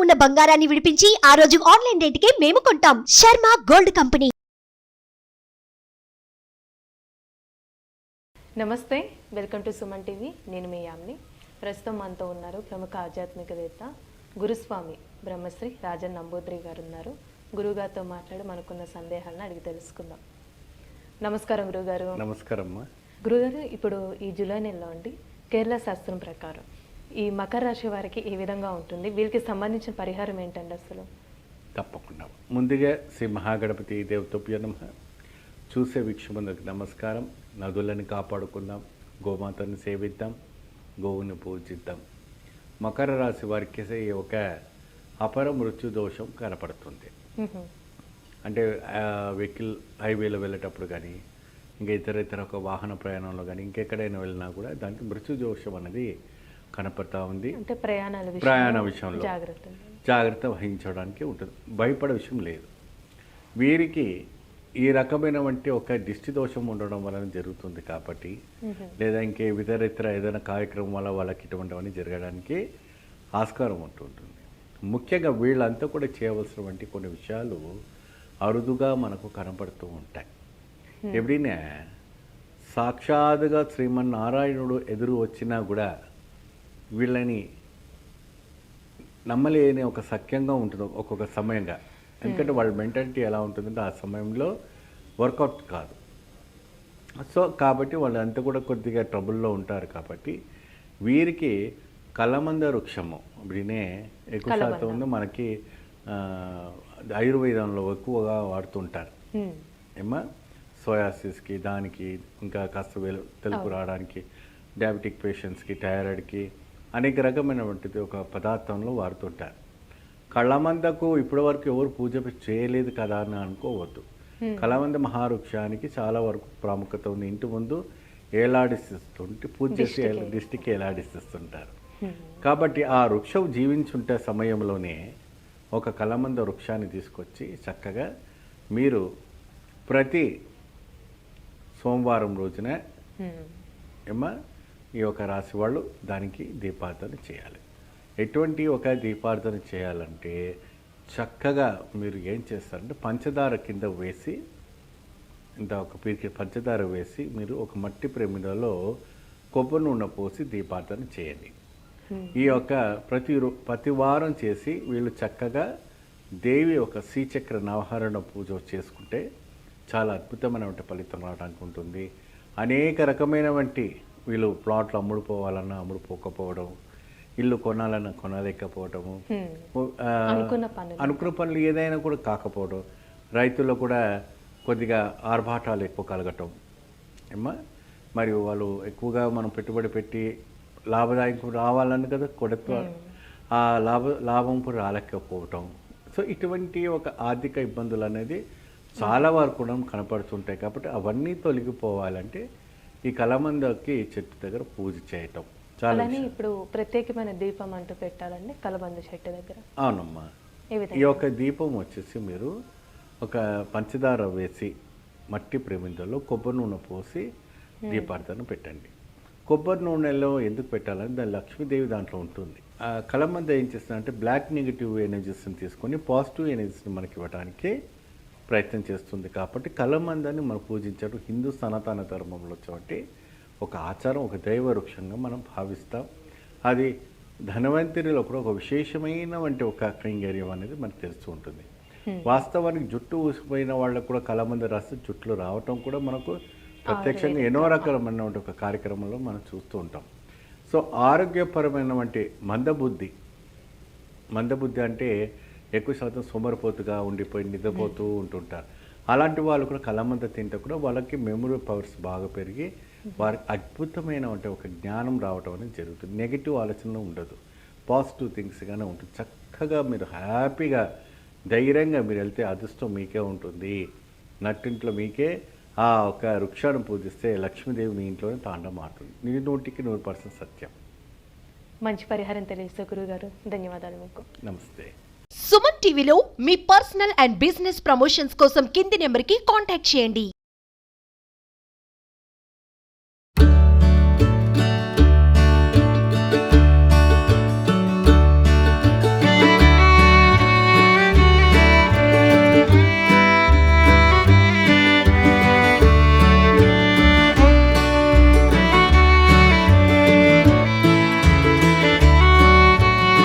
ఉన్న బంగారాన్ని విడిపించి ఆ రోజు ఆన్లైన్ రేటుకే మేము కొంటాం. Sharma gold company. నమస్తే, వెల్కమ్ టు సుమన్ టీవీ. నేను మీ యామ్ని. ప్రస్తుతం మనతో ఉన్నారు ప్రముఖ ఆధ్యాత్మికవేత్త గురుస్వామి బ్రహ్మశ్రీ రాజన్ నంబూద్రి గారు ఉన్నారు. గురుగారితో మాట్లాడి మనకున్న సందేహాలను అడిగి తెలుసుకుందాం. నమస్కారం గురుగారు. నమస్కారం. గురుగారు, ఇప్పుడు ఈ జూలై నెలలో అండి కేరళ శాస్త్రం ప్రకారం ఈ మకర రాశి వారికి ఏ విధంగా ఉంటుంది? వీరికి సంబంధించిన పరిహారం ఏంటండి అసలు? తప్పకుండా. ముందుగా శ్రీ మహాగణపతి దేవతోప్య నమః. చూసే వీక్షకులకు నమస్కారం. నదులను కాపాడుకుందాం, గోమాతను సేవిద్దాం, గోవుని పూజిద్దాం. మకర రాశి వారికి ఒక అపర మృత్యు దోషం కనపడుతుంది. అంటే వెహికల్ హైవేలో వెళ్ళేటప్పుడు కానీ, ఇంకా ఇతర ఒక వాహన ప్రయాణంలో కానీ, ఇంకెక్కడైనా వెళ్ళినా కూడా దానికి మృత్యు దోషం అనేది కనపడతా ఉంది. అంటే ప్రయాణ విషయంలో జాగ్రత్త వహించడానికి ఉంటుంది. భయపడే విషయం లేదు. వీరికి ఈ రకమైనటువంటి ఒక దిష్టి దోషం ఉండడం వలన జరుగుతుంది కాబట్టి, లేదా ఇంకే ఇతర ఏదైనా కార్యక్రమం వల్ల వాళ్ళకి ఇటువంటివన్నీ జరగడానికి ఆస్కారం ఉంటుంటుంది. ముఖ్యంగా వీళ్ళంతా కూడా చేయవలసినటువంటి కొన్ని విషయాలు అరుదుగా మనకు కనపడుతూ ఉంటాయి. ఎప్పుడైనా సాక్షాత్తుగా శ్రీమన్నారాయణుడు ఎదురు వచ్చినా కూడా వీళ్ళని నమ్మలేని ఒక సఖ్యంగా ఉంటుంది ఒక్కొక్క సమయంగా. ఎందుకంటే వాళ్ళ మెంటాలిటీ ఎలా ఉంటుందంటే ఆ సమయంలో వర్కౌట్ కాదు. సో కాబట్టి వాళ్ళంతా కూడా కొద్దిగా ట్రబుల్లో ఉంటారు. కాబట్టి వీరికి కలమంద వృక్షము వినే ఎక్కువ శాతం ఉంది. మనకి ఆయుర్వేదంలో ఎక్కువగా వాడుతుంటారు. ఏమా సోయాసిస్కి, దానికి ఇంకా కాస్త తెలుపు రావడానికి, డయాబెటిక్ పేషెంట్స్కి, థైరాయిడ్కి అనేక రకమైనటువంటిది ఒక పదార్థంలో వాడుతుంటారు. కళ్ళమందకు ఇప్పటివరకు ఎవరు పూజ చేయలేదు కదా అని అనుకోవద్దు. కళమంద మహావృక్షానికి చాలా వరకు ప్రాముఖ్యత ఉంది. ఇంటి ముందు ఏలాడిస్తుంటే పూజ చేసి దిష్టికి ఏలాడిస్తుంటారు. కాబట్టి ఆ వృక్షం జీవించుంటే సమయంలోనే ఒక కలమంద వృక్షాన్ని తీసుకొచ్చి చక్కగా మీరు ప్రతి సోమవారం రోజున ఏమా ఈ ఒక రాశి వాళ్ళు దానికి దీపార్థన చేయాలి. ఎటువంటి ఒక దీపార్థన చేయాలంటే చక్కగా మీరు ఏం చేస్తారంటే పంచదార కింద వేసి, ఇంత ఒక పీకి పంచదార వేసి మీరు ఒక మట్టి ప్రమిదలో కొబ్బరి నూనె పోసి దీపార్థన చేయండి. ఈ యొక్క ప్రతి వారం చేసి వీళ్ళు చక్కగా దేవి ఒక శ్రీచక్ర నవహరణ పూజ చేసుకుంటే చాలా అద్భుతమైనటువంటి ఫలితం రావడానికి ఉంటుంది. అనేక రకమైనటువంటి వీళ్ళు ప్లాట్లు అమ్ముడుపోవాలన్నా అమ్ముడుపోకపోవడం, ఇల్లు కొనాలన్నా కొనలేకపోవడము, అనుకున్న పనులు ఏదైనా కూడా కాకపోవడం, రైతుల్లో కూడా కొద్దిగా ఆర్భాటాలు ఎక్కువ కలగటం ఏమా, మరియు వాళ్ళు ఎక్కువగా మనం పెట్టుబడి పెట్టి లాభదాయకం రావాలని కదా కొడత ఆ లాభం కూడా రాలేకపోవటం. సో ఇటువంటి ఒక ఆర్థిక ఇబ్బందులు అనేది చాలా వరకు కూడా కనపడుతుంటాయి. కాబట్టి అవన్నీ తొలగిపోవాలంటే ఈ కలమందకి చెట్టు దగ్గర పూజ చేయటం చాలా. ఇప్పుడు ప్రత్యేకమైన దీపం అంటూ పెట్టాలండి కలబంద చెట్టు దగ్గర? అవునమ్మా. ఈ యొక్క దీపం వచ్చేసి మీరు ఒక పంచదార వేసి మట్టి ప్రమిదలో కొబ్బరి నూనె పోసి దీపార్థన పెట్టండి. కొబ్బరి నూనెలో ఎందుకు పెట్టాలని దాని లక్ష్మీదేవి దాంట్లో ఉంటుంది. కలమంద ఏం చేస్తుందంటే బ్లాక్ నెగిటివ్ ఎనర్జీస్ని తీసుకొని పాజిటివ్ ఎనర్జీస్ని మనకి ఇవ్వడానికి ప్రయత్నం చేస్తుంది. కాబట్టి కలమందాన్ని మనం పూజించడం హిందూ సనాతన ధర్మంలో వచ్చేటి ఒక ఆచారం, ఒక దైవ వృక్షంగా మనం భావిస్తాం. అది ధనవంతునిలో కూడా ఒక విశేషమైనటువంటి ఒక కైంగర్యం అనేది మనకు తెలుస్తూ ఉంటుంది. వాస్తవానికి జుట్టు ఊసిపోయిన వాళ్ళకు కూడా కలమంద రాస్తే జుట్లు రావటం కూడా మనకు ప్రత్యక్షంగా ఎన్నో రకాలమైనటువంటి ఒక కార్యక్రమంలో మనం చూస్తూ ఉంటాం. సో ఆరోగ్యపరమైనటువంటి మందబుద్ధి అంటే ఎక్కువ శాతం సోమరిపోతుగా ఉండిపోయి నిద్రపోతూ ఉంటుంటారు. అలాంటి వాళ్ళు కూడా కలమంద తింటే కూడా వాళ్ళకి మెమరీ పవర్స్ బాగా పెరిగి వారికి అద్భుతమైనటువంటి ఒక జ్ఞానం రావటం అనేది జరుగుతుంది. నెగిటివ్ ఆలోచన ఉండదు, పాజిటివ్ థింగ్స్గానే ఉంటుంది. చక్కగా మీరు హ్యాపీగా ధైర్యంగా మీరు వెళ్తే అదృష్టం మీకే ఉంటుంది. నట్టింట్లో మీకే ఆ ఒక వృక్షాన్ని పూజిస్తే లక్ష్మీదేవి మీ ఇంట్లోనే తాండం ఆడుతుంది. 100% సత్యం. మంచి పరిహారం తెలియజేస్తే గురుగారు, ధన్యవాదాలు మీకు. నమస్తే. సుమన్ టీవీలో మీ పర్సనల్ అండ్ బిజినెస్ ప్రమోషన్స్ కోసం కింది నెంబర్కి కాంటాక్ట్ చేయండి.